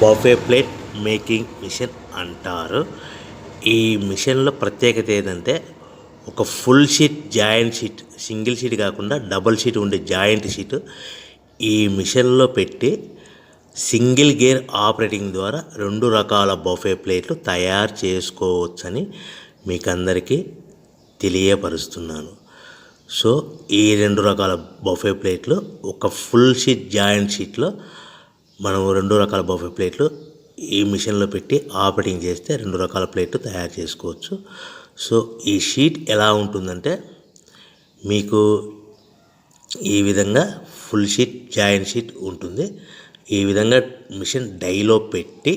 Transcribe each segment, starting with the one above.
Buffet plate making machine అంటారు. ఈ మిషన్లో ప్రత్యేకత ఏంటంటే ఒక full sheet joint sheet, single sheet కాకుండా డబుల్ షీట్ ఉండే జాయింట్ షీట్ ఈ మిషన్లో పెట్టి సింగిల్ గేర్ ఆపరేటింగ్ ద్వారా 2 రకాల బఫే ప్లేట్లు తయారు చేసుకోవచ్చని మీకు అందరికీ తెలియపరుస్తున్నాను. సో ఈ 2 రకాల బఫే ప్లేట్లు ఒక ఫుల్ షీట్ జాయింట్ షీట్లో మనం 2 రకాల బఫే ప్లేట్లు ఈ మిషన్లో పెట్టి ఆపరేటింగ్ చేస్తే 2 రకాల ప్లేట్లు తయారు చేసుకోవచ్చు. సో ఈ షీట్ ఎలా ఉంటుందంటే మీకు ఈ విధంగా ఫుల్ షీట్ జాయింట్ షీట్ ఉంటుంది. ఈ విధంగా మిషన్ డైలో పెట్టి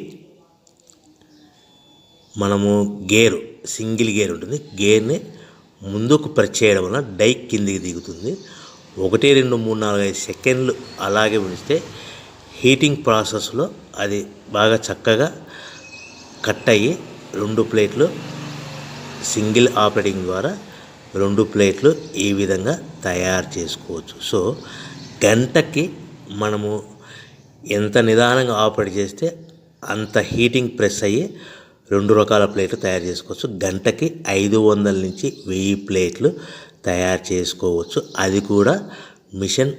మనము గేరు సింగిల్ గేర్ ఉంటుంది, గేర్ని ముందుకు ప్రెస్ చేయడం వల్ల డై కిందికి దిగుతుంది. 1 2 3 4 5 సెకండ్లు అలాగే ఉంచితే హీటింగ్ ప్రాసెస్లో అది బాగా చక్కగా కట్ అయ్యి 2 ప్లేట్లు సింగిల్ ఆపరేటింగ్ ద్వారా 2 ప్లేట్లు ఈ విధంగా తయారు చేసుకోవచ్చు. సో గంటకి మనము ఎంత నిదానంగా ఆపరేట్ చేస్తే అంత హీటింగ్ ప్రెస్ అయ్యి 2 రకాల ప్లేట్లు తయారు చేసుకోవచ్చు. గంటకి 500 నుంచి 1000 ప్లేట్లు తయారు చేసుకోవచ్చు. అది కూడా మిషన్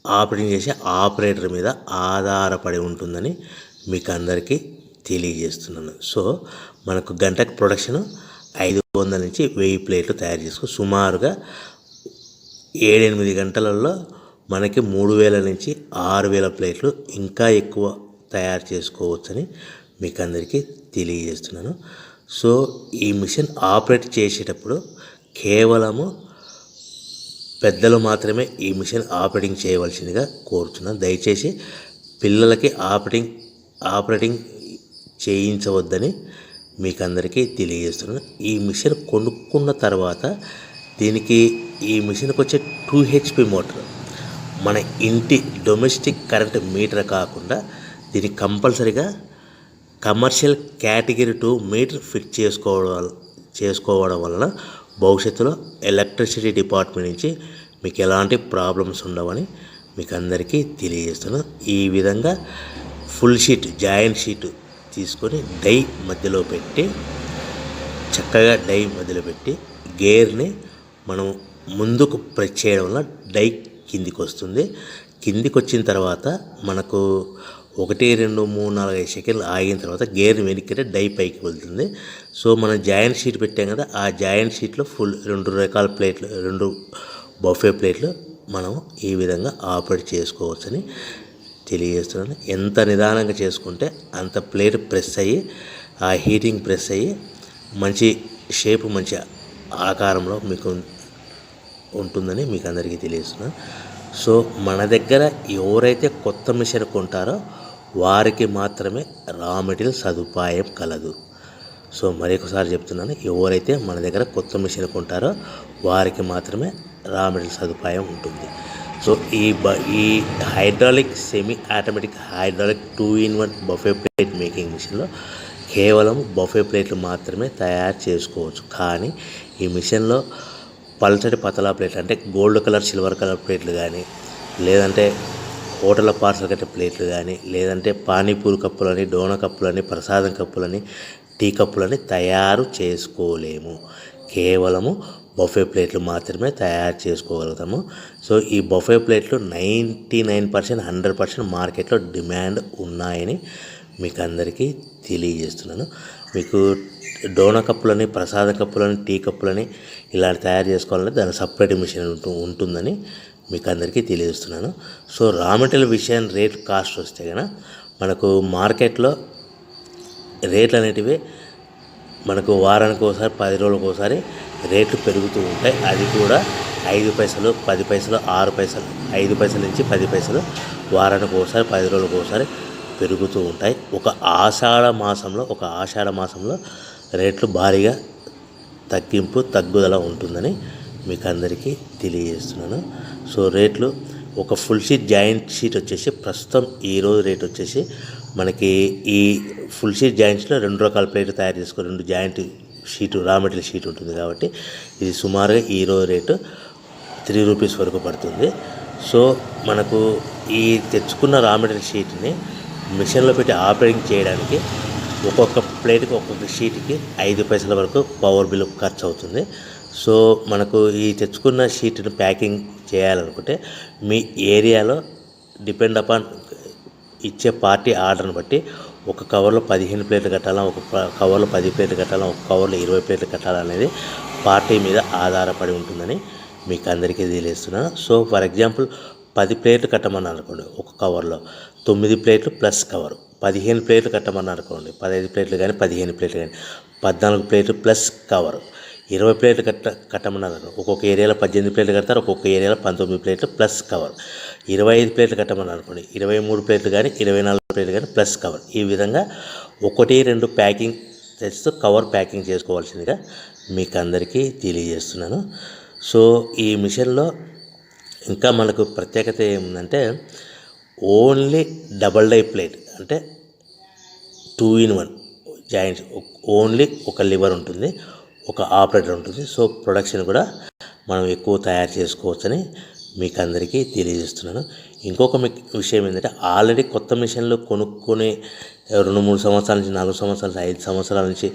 ఆపరేటింగ్ చేసే ఆపరేటర్ మీద ఆధారపడి ఉంటుందని మీకు అందరికీ తెలియజేస్తున్నాను. సో మనకు గంటకు ప్రొడక్షన్ 500 నుంచి 1000 ప్లేట్లు తయారు చేసుకో సుమారుగా 7-8 గంటలలో మనకి 3000 నుంచి 6000 ప్లేట్లు ఇంకా ఎక్కువ తయారు చేసుకోవచ్చని మీకు అందరికీ తెలియజేస్తున్నాను. సో ఈ మిషన్ ఆపరేట్ చేసేటప్పుడు కేవలము పెద్దలు మాత్రమే ఈ మిషన్ ఆపరేటింగ్ చేయవలసిందిగా కోరుతున్నాను. దయచేసి పిల్లలకి ఆపరేటింగ్ చేయించవద్దని మీకు అందరికీ తెలియజేస్తున్నాను. ఈ మిషన్ కొనుక్కున్న తర్వాత దీనికి ఈ మిషన్కి వచ్చే 2 HP మోటార్ మన ఇంటి డొమెస్టిక్ కరెంట్ మీటర్ కాకుండా దీనికి కంపల్సరీగా కమర్షియల్ కేటగిరీ 2 మీటర్ ఫిట్ చేసుకోవడం వలన భవిష్యత్తులో ఎలక్ట్రిసిటీ డిపార్ట్మెంట్ నుంచి మీకు ఎలాంటి ప్రాబ్లమ్స్ ఉండవని మీకు అందరికీ తెలియజేస్తున్నాను. ఈ విధంగా ఫుల్ షీట్ జాయింట్ షీట్ తీసుకొని డై మధ్యలో పెట్టి చక్కగా డై మధ్యలో పెట్టి గేర్ని మనం ముందుకు ప్రెస్ చేయడం వల్ల డై కిందికి వస్తుంది. కిందికి వచ్చిన తర్వాత మనకు 1 2 3 4 5 సెకండ్లు ఆగిన తర్వాత గేర్ని వెనక్కి డై పైకి వెళ్తుంది. సో మనం జాయింట్ షీట్ పెట్టాం కదా, ఆ జాయింట్ షీట్లో ఫుల్ 2 రకాల ప్లేట్లు 2 బఫే ప్లేట్లు మనం ఈ విధంగా ఆపరేట్ చేసుకోవచ్చని తెలియజేస్తున్నాను. ఎంత నిదానంగా చేసుకుంటే అంత ప్లేట్ ప్రెస్ అయ్యి ఆ హీటింగ్ ప్రెస్ అయ్యి మంచి షేప్ మంచి ఆకారంలో మీకు ఉంటుందని మీకు అందరికీ తెలియజేస్తున్నాను. సో మన దగ్గర ఎవరైతే కొత్త మిషన్ కొంటారో వారికి మాత్రమే రా మెటీరియల్ సదుపాయం కలదు. సో మరొకసారి చెప్తున్నాను, ఎవరైతే మన దగ్గర కొత్త మిషన్ కొంటారో వారికి మాత్రమే రా మెటీరియల్ సదుపాయం ఉంటుంది. సో ఈ hydraulic semi automatic hydraulic 2-in-1 buffet plate making మిషన్లో కేవలం బఫే ప్లేట్లు మాత్రమే తయారు చేసుకోవచ్చు. కానీ ఈ మిషన్లో పల్చటి పతలా ప్లేట్లు అంటే గోల్డ్ కలర్ సిల్వర్ కలర్ ప్లేట్లు కానీ, లేదంటే హోటల్ పార్సల్ కట్టే ప్లేట్లు కానీ, లేదంటే పానీపూరి కప్పులని, డోన కప్పులని, ప్రసాదం కప్పులని, టీ కప్పులని తయారు చేసుకోలేము. కేవలము బఫే ప్లేట్లు మాత్రమే తయారు చేసుకోగలుగుతాము. సో ఈ బఫే ప్లేట్లు 99% 100% మార్కెట్లో డిమాండ్ ఉన్నాయని మీకు అందరికీ తెలియజేస్తున్నాను. మీకు డోనా కప్పులని, ప్రసాద కప్పులని, టీ కప్పులని ఇలా తయారు చేసుకోవాలంటే దాని సపరేట్ మిషన్ ఉంటుందని మీకు అందరికీ తెలియజేస్తున్నాను. సో రా మెటీరియల్ విషయం రేట్ కాస్ట్ వస్తే కనుక మనకు మార్కెట్లో రేట్లు అనేటివి మనకు వారానికి ఒకసారి 10 రోజులకు ఒకసారి రేట్లు పెరుగుతూ ఉంటాయి. అది కూడా 5 పైసలు 10 పైసలు 6 పైసలు 5 పైసల నుంచి 10 పైసలు వారానికి ఒకసారి 10 రోజులకు ఒకసారి పెరుగుతూ ఉంటాయి. ఒక ఆషాఢ మాసంలో రేట్లు భారీగా తగ్గుదల ఉంటుందని మీకు అందరికీ తెలియజేస్తున్నాను. సో రేట్లు ఒక ఫుల్ షీట్ జాయింట్ షీట్ వచ్చేసి ప్రస్తుతం ఈరోజు రేట్ వచ్చేసి మనకి ఈ ఫుల్ షీట్ జాయింట్ షీట్లో 2 రకాల ప్లేట్లు తయారు చేసుకొని 2 joint sheet raw material sheet ఉంటుంది కాబట్టి ఇది సుమారుగా ఈరోజు రేటు 3 రూపీస్ వరకు పడుతుంది. సో మనకు ఈ తెచ్చుకున్న రా మెటీరియల్ షీట్ని మిషన్లో పెట్టి ఆపరేటింగ్ చేయడానికి ఒక్కొక్క ప్లేట్కి ఒక్కొక్క షీట్కి 5 పైసల వరకు పవర్ బిల్ ఖర్చు అవుతుంది. సో మనకు ఈ తెచ్చుకున్న షీట్ను ప్యాకింగ్ చేయాలనుకుంటే మీ ఏరియాలో డిపెండ్ అపాన్ ఇచ్చే పార్టీ ఆర్డర్ని బట్టి ఒక కవర్లో 15 ప్లేట్లు కట్టాలా, ఒక కవర్లో 10 ప్లేట్లు కట్టాలా, ఒక కవర్లో 20 ప్లేట్లు కట్టాలనేది పార్టీ మీద ఆధారపడి ఉంటుందని మీకు అందరికీ తెలియజేస్తున్నాను. సో ఫర్ ఎగ్జాంపుల్ 10 ప్లేట్లు కట్టమన్నారు అనుకోండి, ఒక కవర్లో 9 ప్లేట్లు ప్లస్ కవర్. 15 ప్లేట్లు కట్టమన్నారు అనుకోండి, 15 ప్లేట్లు కానీ 15 ప్లేట్లు కానీ 14 ప్లేట్లు ప్లస్ కవర్. 20 ప్లేట్లు కట్టమన్నారు, ఒక్కొక్క ఏరియాలో 18 ప్లేట్లు కడతారు, ఒక్కొక్క ఏరియాలో 19 ప్లేట్లు ప్లస్ కవర్. 25 ప్లేట్లు కట్టమన్నారు అనుకోండి, 23 ప్లేట్లు కానీ 24 ప్లేట్లు కానీ ప్లస్ కవర్. ఈ విధంగా 1-2 ప్యాకింగ్ తెస్తూ కవర్ ప్యాకింగ్ చేసుకోవాల్సిందిగా మీకు అందరికీ తెలియజేస్తున్నాను. సో ఈ మిషన్లో ఇంకా మనకు ప్రత్యేకత ఏముందంటే ఓన్లీ డబల్ డై ప్లేట్, అంటే 2-in-1 జాయింట్స్. ఓన్లీ ఒక లివర్ ఉంటుంది, ఒక ఆపరేటర్ ఉంటుంది. సో ప్రొడక్షన్ కూడా మనం ఎక్కువ తయారు చేసుకోవచ్చని మీకు అందరికీ తెలియజేస్తున్నాను. ఇంకొక విషయం ఏంటంటే ఆల్రెడీ కొత్త మిషన్లు కొనుక్కొని 2-3 సంవత్సరాల నుంచి 4 సంవత్సరాల 5 సంవత్సరాల నుంచి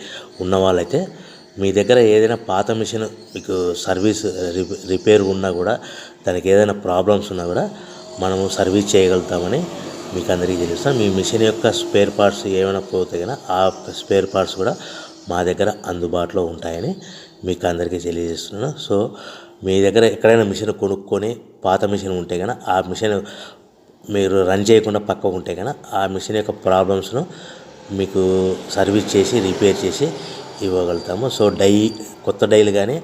ఉన్న వాళ్ళైతే మీ దగ్గర ఏదైనా పాత మిషన్ మీకు సర్వీస్ రిపేర్ ఉన్నా కూడా, దానికి ఏదైనా ప్రాబ్లమ్స్ ఉన్నా కూడా మనము సర్వీస్ చేయగలుగుతామని మీకు అందరికీ తెలుస్తాం. మీ మిషన్ యొక్క స్పేర్ పార్ట్స్ ఏమైనా పోతే కనుక ఆ స్పేర్ పార్ట్స్ కూడా మా దగ్గర అందుబాటులో ఉంటాయని మీకు అందరికీ తెలియజేస్తున్నాను. సో మీ దగ్గర ఎక్కడైనా మిషన్ కొనుక్కొని పాత మిషన్ ఉంటే కనుక ఆ మిషన్ మీరు రన్ చేయకుండా పక్కకు ఉంటే కనుక ఆ మిషన్ యొక్క ప్రాబ్లమ్స్ను మీకు సర్వీస్ చేసి రిపేర్ చేసి ఇవ్వగలుగుతాము. సో కొత్త డైలు కానీ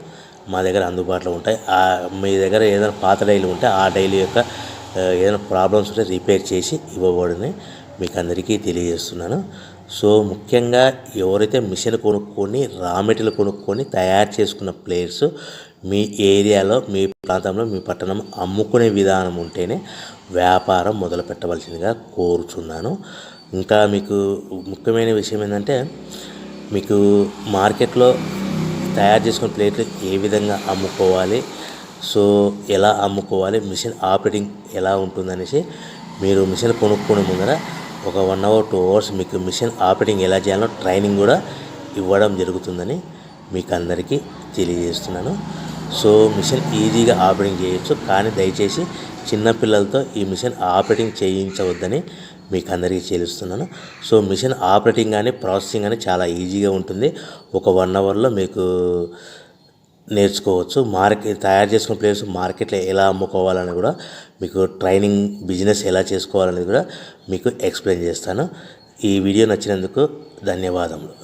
మా దగ్గర అందుబాటులో ఉంటాయి. మీ దగ్గర ఏదైనా పాత డైలు ఉంటే ఆ డైలు యొక్క ఏదైనా ప్రాబ్లమ్స్ ఉంటే రిపేర్ చేసి ఇవ్వబడని మీకు అందరికీ తెలియజేస్తున్నాను. సో ముఖ్యంగా ఎవరైతే మిషన్ కొనుక్కొని రా మెటీరియల్ కొనుక్కొని తయారు చేసుకున్న ప్లేయర్స్ మీ ఏరియాలో, మీ ప్రాంతంలో, మీ పట్టణం అమ్ముకునే విధానం ఉంటేనే వ్యాపారం మొదలు పెట్టవలసిందిగా కోరుచున్నాను. ఇంకా మీకు ముఖ్యమైన విషయం ఏంటంటే మీకు మార్కెట్లో తయారు చేసుకున్న ప్లేట్లు ఏ విధంగా అమ్ముకోవాలి, సో ఎలా అమ్ముకోవాలి, మిషన్ ఆపరేటింగ్ ఎలా ఉంటుందనేసి మీరు మిషన్ కొనుక్కునే ముందర ఒక 1 hour 2 hours మీకు మిషన్ ఆపరేటింగ్ ఎలా చేయాలో ట్రైనింగ్ కూడా ఇవ్వడం జరుగుతుందని మీకు అందరికీ తెలియజేస్తున్నాను. సో మిషన్ ఈజీగా ఆపరేటింగ్ చేయొచ్చు, కానీ దయచేసి చిన్నపిల్లలతో ఈ మిషన్ ఆపరేటింగ్ చేయించవద్దని మీకు అందరికీ తెలుస్తున్నాను. సో మిషన్ ఆపరేటింగ్ కానీ ప్రాసెసింగ్ కానీ చాలా ఈజీగా ఉంటుంది. ఒక 1 hourలో మీకు నేర్చుకోవచ్చు. తయారు చేసుకున్న ప్లేయర్స్ మార్కెట్లో ఎలా అమ్ముకోవాలని కూడా మీకు ట్రైనింగ్, బిజినెస్ ఎలా చేసుకోవాలని కూడా మీకు ఎక్స్ప్లెయిన్ చేస్తాను. ఈ వీడియో నచ్చినందుకు ధన్యవాదములు.